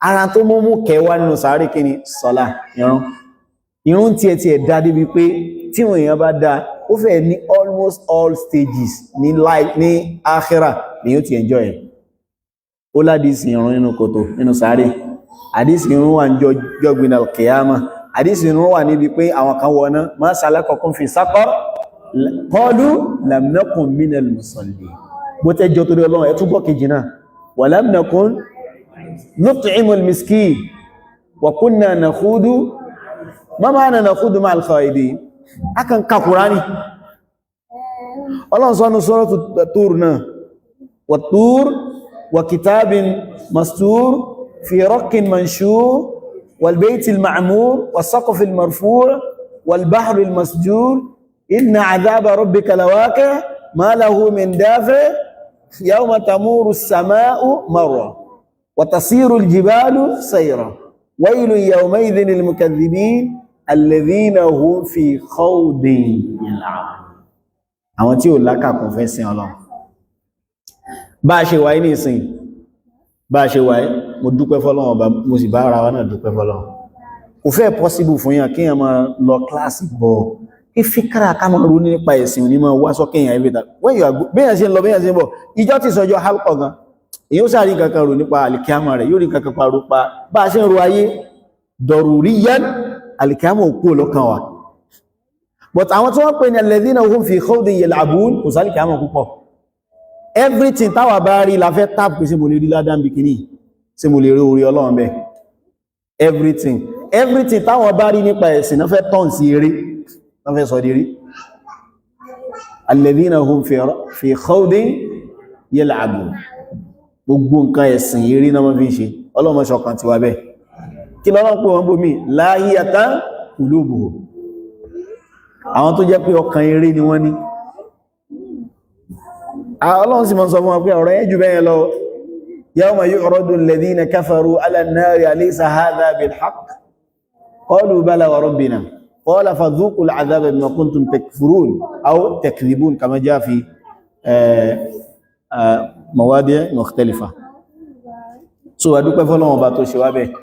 ara tó mú kẹwàá nínú sàárè kí ni sọ́lá ìrun tí ẹ ti ẹ̀ dá débi pé tí wọ́n èèyàn bá dá ó fẹ́ ní almost all stages ní life ní akhira ni yóò ti enjoy ẹ̀ ó ládìsí ìrun nínú kòtò nínú sàárè àdìsí ìrun wà ní jọ́gbìn al-qiyama àdìsí ìrun wà níbi pé àwọn kan wọ́ná ma salakakum fi saqar qalu lam nakun minal musallin bó tẹ́jọ́ torí ọlọ́run ẹ̀ túbọ̀ kejì náà wa lam nakun nut'imul miskin wa kunna nakhudu ma ma'ana nakhudu ma'al khaidin akan ka Qur'ani Allah sọ́nà suratu Tur náà wa Tur wa kitabin mastur fi raqqin manshur wal baytil ma'mur was saqfil marfu' wal bahril masjur inna 'adhaba rabbika lawaqi' ma lahu min dafi' yawma tamuru as-sama'u marra وتصير الجبال سيرا ويل يومئذ للمكذبين الذين هم في خوض يلعبون àwọn tí ó lákà kún fẹ́ sin Ọlọ́run bá ṣe wáyé ní ìsìn bá ṣe wáyé mo dúpẹ́ fọ́lọ́run ọba mo sì bá ara wa náà dúpẹ́ fọ́lọ́run kò fẹ́ possible fún yàn kíyàn máa lọ kíláàsì bọ̀ kí fíkàrà ká máa ronú nípa ẹ̀sìn ní máa wá sọ́kẹ́yàn every time when you are bẹ́yàn sí lọ bẹ́yàn sí bọ̀ ìjọ ti sọjọ́ halkọ̀ gan èyí ó sáàrí kankan rò nípa alìkíámà rẹ̀ yóò rí kankan paró pa bá a ṣe ń ro ayé daruriyan alìkíámà òkú olókan wà but àwọn tí wọ́n pè ní alladhina hum fi khawdin yal'abun kò sí alìkíámà púpọ̀ everything táwà bá rí la fẹ́ tap pé sí mo lè rí ládá bikini sí mo lè rí orí Ọlọ́run bẹ́ everything táwà bá rí nípa ẹ̀sìn náà fẹ́ tọ́n sí eré náà fẹ́ sọ di rí alladhina hum fi khawdin yal'abun gbogbo nǹkan ẹ̀sìn eré náà wọ́n fi ń ṣe ọlọ́mọ ṣọ̀kan ti wà bẹ́ẹ̀ kí lọ́rọ̀ pé wọ́n bómi láyíyàtá qulubuhum àwọn tó jẹ́ pé ọkàn eré ni wọ́n ní ọlọ́run sì mọ́ sọ fún wọn pé ọ̀rọ̀ yẹn jù bẹ́ẹ̀ lọ yawma yu'radu alladhina kafaru ala an-nari alaysa hadha bil-haqq qalu bala wa rabbina qala fadhuqul 'adhaba bima kuntum takfurun aw takdhibun kama jaa fi مواضيع مختلفة. So adúpẹ́ fọ́lọ́run ọba tó ṣe wá bẹ́ẹ̀.